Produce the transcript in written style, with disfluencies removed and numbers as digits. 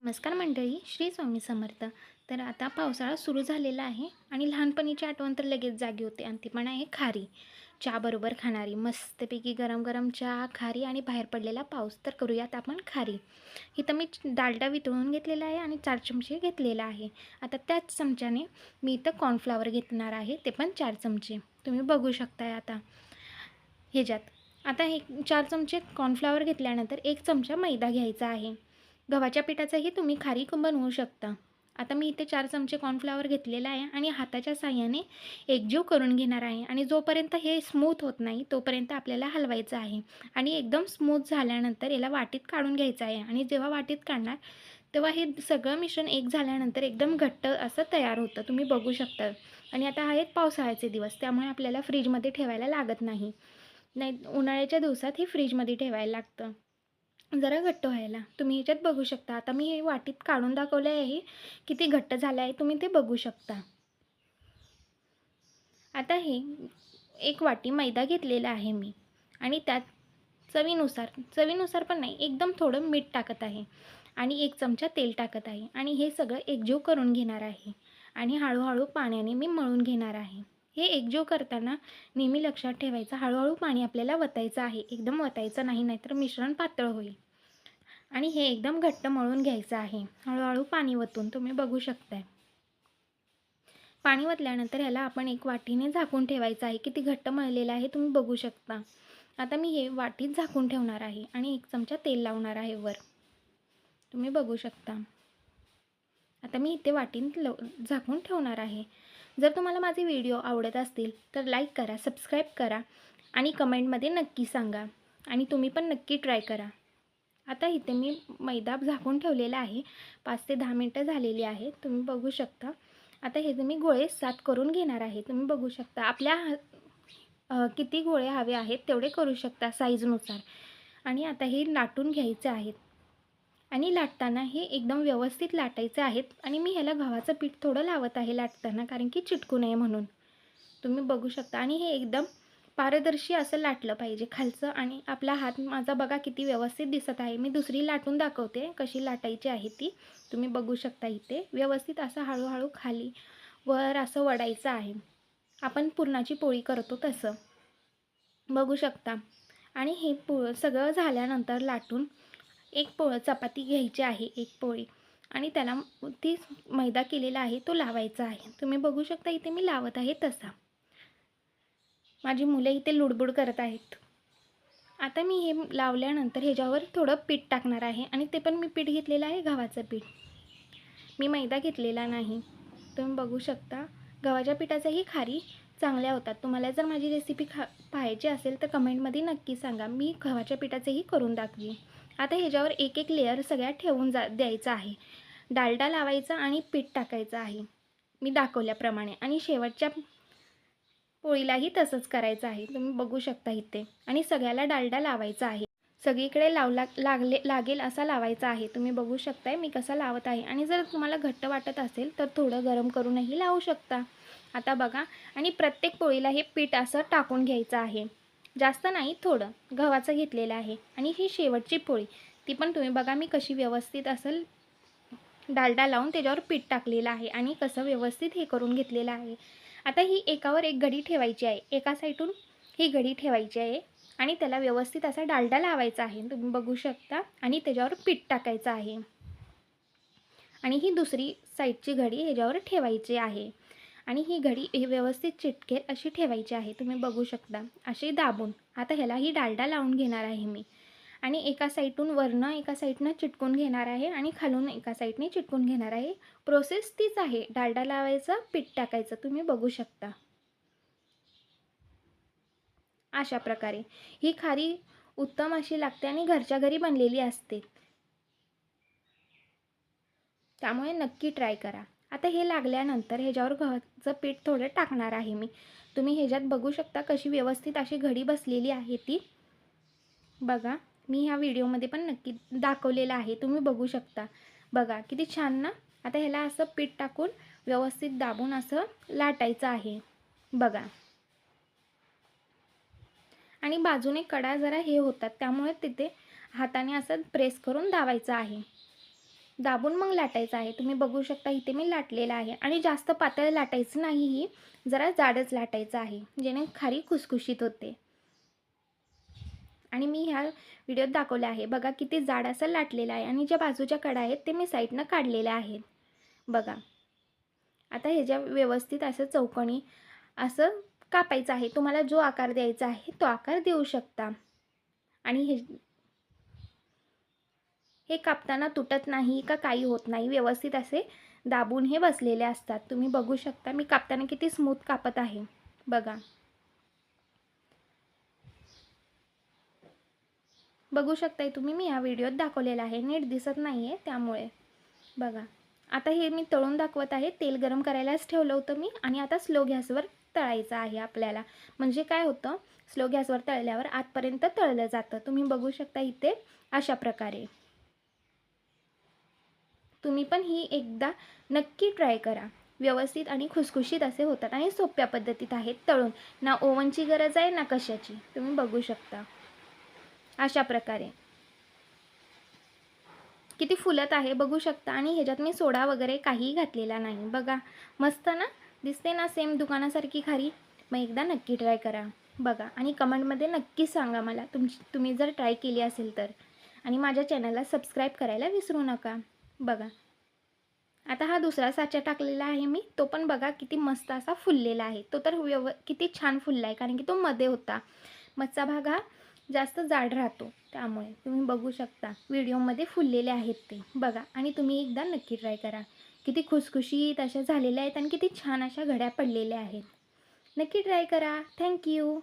नमस्कार मंडळी, श्री स्वामी समर्थ. तर आता पावसाळा सुरू झालेला आहे आणि लहानपणीची आठवण तर लगेच जागी होते आणि ती पण आहे खारी. चहाबरोबर खाणारी मस्तपैकी गरम गरम चहा, खारी आणि बाहेर पडलेला पाऊस. तर करूयात आपण खारी. इथं मी डालडा वितळून घेतलेला आहे आणि 4 चमचे घेतलेला आहे. आता त्याच चमच्याने मी इथं कॉर्नफ्लॉवर घेणार आहे, ते पण 4 चमचे. तुम्ही बघू शकताय आता ह्याच्यात. आता हे 4 चमचे कॉर्नफ्लॉवर घेतल्यानंतर 1 चमचा मैदा घ्यायचा आहे. गव्हाच्या पिठाचाही तुम्ही खारी बनवू शकता. आता मी इथे 4 चमचे कॉर्नफ्लॉवर घेतलेला आहे आणि हाताच्या साहाय्याने एकजीव करून घेणार आहे आणि जोपर्यंत हे स्मूथ होत नाही तोपर्यंत आपल्याला हलवायचं आहे आणि एकदम स्मूथ झाल्यानंतर याला वाटीत काढून घ्यायचं आहे आणि जेव्हा वाटीत काढणार तेव्हा हे सगळं मिश्रण एक झाल्यानंतर एकदम घट्ट असं तयार होतं. तुम्ही बघू शकता. आणि आता आहेत पावसाळ्याचे दिवस, त्यामुळे आपल्याला फ्रीजमध्ये ठेवायला लागत नाही. उन्हाळ्याच्या दिवसात हे फ्रीजमध्ये ठेवायला लागतं जरा घट्ट व्हायला. तुम्ही ह्याच्यात बघू शकता. आता मी हे वाटीत काढून दाखवले आहे, किती घट्ट झालं आहे तुम्ही ते बघू शकता. आता हे 1 वाटी मैदा घेतलेला आहे मी आणि त्यात चवीनुसार पण नाही, एकदम थोडं मीठ टाकत आहे आणि 1 चमचा तेल टाकत आहे आणि हे सगळं एकजीव करून घेणार आहे आणि हळूहळू पाण्याने मी मळून घेणार आहे. हे एकजीव करताना नेहमी लक्षात ठेवायचं, हळूहळू पाणी आपल्याला वतायचं आहे, एकदम वतायचं नाही, नाहीतर मिश्रण पातळ होईल. आणि हे एकदम घट्ट मळून घ्यायचं आहे हळूहळू पाणी वतून. तुम्ही बघू शकताय. पाणी वतल्यानंतर ह्याला आपण एक वाटीने झाकून ठेवायचं आहे. किती घट्ट मळलेलं आहे तुम्ही बघू शकता. आता मी हे वाटीत झाकून ठेवणार आहे आणि 1 चमचा तेल लावणार आहे वर. तुम्ही बघू शकता. आता मी इथे वाटीत झाकून ठेवणार आहे. जर तुम्हाला माझे व्हिडिओ आवडत असतील तर लाईक करा, सबस्क्राईब करा आणि कमेंटमध्ये नक्की सांगा आणि तुम्ही पण नक्की ट्राय करा. आता इथे मी मैदा झाकून ठेवलेला आहे. 5 ते 10 मिनटं झालेली आहेत. तुम्ही बघू शकता. आता हे मी गोळे 7 करून घेणार आहे. तुम्ही बघू शकता. आपल्या किती गोळे हवे आहेत तेवढे करू शकता साईजनुसार. आणि आता हे लाटून घ्यायचे आहेत आणि लाटताना हे एकदम व्यवस्थित लाटायचे आहेत आणि मी ह्याला गव्हाचं पीठ थोडं लावत आहे लाटताना, कारण की चिटकू नये म्हणून. तुम्ही बघू शकता. आणि हे एकदम पारदर्शी असं लाटलं पाहिजे खालचं. आणि आपला हात माझा बघा किती व्यवस्थित दिसत आहे. मी दुसरी लाटून दाखवते कशी लाटायची आहे ती. तुम्ही बघू शकता. इथे व्यवस्थित असं हळूहळू खाली वर असं वडायचं आहे, आपण पुरणाची पोळी करतो तसं. बघू शकता. आणि हे सगळं झाल्यानंतर लाटून एक चपाती घ्यायची आहे, एक पोळी, आणि त्याला ती मैदा केलेला आहे तो लावायचा आहे. तुम्ही बघू शकता इथे मी लावत आहे तसा. माझी मुलं इथे लुडबुड करत आहेत. आता मी हे लावल्यानंतर ह्याच्यावर थोडं पीठ टाकणार आहे आणि ते पण मी पीठ घेतलेलं आहे गव्हाचं पीठ. मी मैदा घेतलेला नाही. तुम्ही बघू शकता. गव्हाच्या पिठाच्याही खारी चांगल्या होतात. तुम्हाला जर माझी रेसिपी पाहायची असेल तर कमेंटमध्ये नक्की सांगा. मी गव्हाच्या पिठाचेही करून दाखवीन. आता ह्याच्यावर एक एक लेअर सगळ्या ठेवून द्यायचा आहे. डालडा लावायचा आणि पीठ टाकायचं आहे मी दाखवल्याप्रमाणे. आणि शेवटच्या पोळीलाही तसंच करायचं आहे. तुम्ही बघू शकता इथे. आणि सगळ्याला डालडा लावायचा आहे. सगळीकडे लागेल असा लावायचा आहे. तुम्ही बघू शकताय मी कसा लावत आहे. आणि जर तुम्हाला घट्ट वाटत असेल तर थोडं गरम करूनही लावू शकता. आता बघा. आणि प्रत्येक पोळीला हे पीठ असं टाकून घ्यायचं आहे. जास्त नाही, थोडं गव्हाचं घेतलेलं आहे. आणि ही शेवटची पोळी, ती पण तुम्ही बघा मी कशी व्यवस्थित असं डालडा लावून त्याच्यावर पीठ टाकलेलं आहे आणि कसं व्यवस्थित हे करून घेतलेलं आहे. आता ही एकावर एक घडी ठेवायची आहे. एका साईडून ही घडी ठेवायची आहे आणि त्याला व्यवस्थित असा डालडा लावायचा आहे. तुम्ही बघू शकता. आणि त्याच्यावर पीठ टाकायचं आहे आणि ही दुसरी साईडची घडी ह्याच्यावर ठेवायची आहे आणि ही घडी हे व्यवस्थित चिटकेल अशी ठेवायची आहे. तुम्ही बघू शकता अशी दाबून. आता ह्याला ही डालडा लावून घेणार आहे मी आणि एका साईडून वरनं एका साईडनं चिटकून घेणार आहे आणि खालून एका साईडने चिटकून घेणार आहे. प्रोसेस तीच आहे. डालडा लावायचं, पीठ टाकायचं. तुम्ही बघू शकता. अशा प्रकारे ही खारी उत्तम अशी लागते आणि घरच्या घरी बनलेली असते, त्यामुळे नक्की ट्राय करा. आता हे लागल्यानंतर ह्याच्यावर गव्हाचं पीठ थोडं टाकणार आहे मी. तुम्ही ह्याच्यात बघू शकता कशी व्यवस्थित अशी घडी बसलेली आहे ती. बघा, मी ह्या व्हिडिओमध्ये पण नक्की दाखवलेलं आहे. तुम्ही बघू शकता. बघा किती छान ना. आता ह्याला असं पीठ टाकून व्यवस्थित दाबून असं लाटायचं आहे. बघा. आणि बाजूने कडा जरा हे होतात, त्यामुळे तिथे हाताने असं प्रेस करून दाबायचं आहे. दाबून मग लाटायचं आहे. तुम्ही बघू शकता इथे मी लाटलेलं आहे आणि जास्त पातळ लाटायचं नाही, ही जरा जाडच लाटायचं आहे, जेणे खारी खुसखुशीत होते. आणि मी ह्या व्हिडिओत दाखवले आहे बघा, किती जाड असं लाटलेलं आहे आणि ज्या बाजूच्या कडा आहेत ते मी साईडनं काढलेल्या आहेत बघा. आता हे ज्या व्यवस्थित असं चौकोनी असं कापायचं आहे. तुम्हाला जो आकार द्यायचा आहे तो आकार देऊ शकता. आणि हे कापताना तुटत नाही का काही होत नाही, व्यवस्थित असे दाबून हे बसलेले असतात. तुम्ही बघू शकता मी कापताना किती स्मूथ कापत आहे बघा. बघू शकताय तुम्ही, मी या व्हिडिओत दाखवलेला आहे, नीट दिसत नाही आहे त्यामुळे बघा. आता हे मी तळून दाखवत आहे. तेल गरम करायलाच ठेवलं होतं मी आणि आता स्लो गॅसवर तळायचं आहे आपल्याला. म्हणजे काय होतं, स्लो गॅसवर तळल्यावर आतपर्यंत तळलं जातं. तुम्ही बघू शकता इथे अशा प्रकारे. तुम्ही पण ही एकदा नक्की ट्राय करा. व्यवस्थित आणि खुसखुशीत असे होतात आणि सोप्या पद्धतीत आहेत तळून. ना ओव्हनची गरज आहे ना कशाची. तुम्ही बघू शकता अशा प्रकारे किती फुलत आहे बघू शकता. आणि ह्याच्यात मी सोडा वगैरे काही घातलेला नाही बघा. मस्त ना दिसते ना, सेम दुकानासारखी खारी. मग एकदा नक्की ट्राय करा बघा आणि कमेंटमध्ये नक्की सांगा मला तुम्ही जर ट्राय केली असेल तर. आणि माझ्या चॅनलला सबस्क्राईब करायला विसरू नका बघा. आता हा दुसरा साचा टाकलेला आहे मी, तो पण बघा किती मस्त असा फुललेला आहे. तो तर किती छान फुलला आहे, कारण की तो मध्ये होता. मधचा भाग हा जास्त जाड राहतो, त्यामुळे तुम्ही बघू शकता व्हिडिओमध्ये फुललेले आहेत ते बघा. आणि तुम्ही एकदा नक्की ट्राय करा. किती खुसखुशीत अशा झालेल्या आहेत आणि किती छान अशा घड्या पडलेल्या आहेत. नक्की ट्राय करा. थँक्यू.